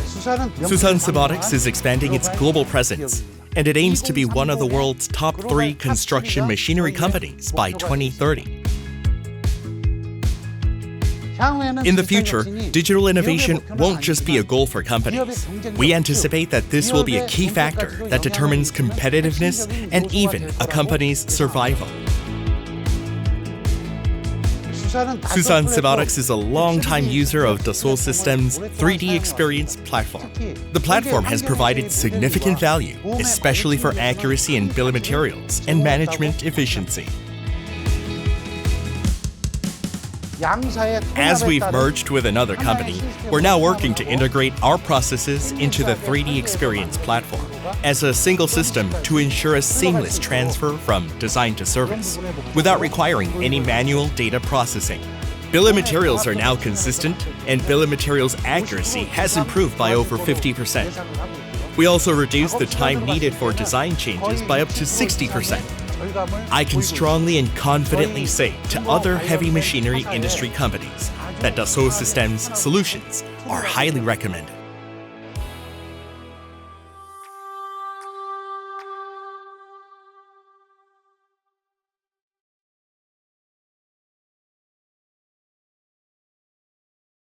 Susan Subotics is expanding its global presence, and it aims to be one of the world's top 3 construction machinery companies by 2030. In the future, digital innovation won't just be a goal for companies. We anticipate that this will be a key factor that determines competitiveness and even a company's survival. Susan Subotics is a long-time user of Dassault Systèmes' 3D Experience platform. The platform has provided significant value, especially for accuracy in bill of materials and management efficiency. As we've merged with another company, we're now working to integrate our processes into the 3D Experience platform as a single system to ensure a seamless transfer from design to service, without requiring any manual data processing. Bill of materials are now consistent, and bill of materials accuracy has improved by over 50%. We also reduced the time needed for design changes by up to 60%. I can strongly and confidently say to other heavy machinery industry companies that Dassault Systèmes solutions are highly recommended.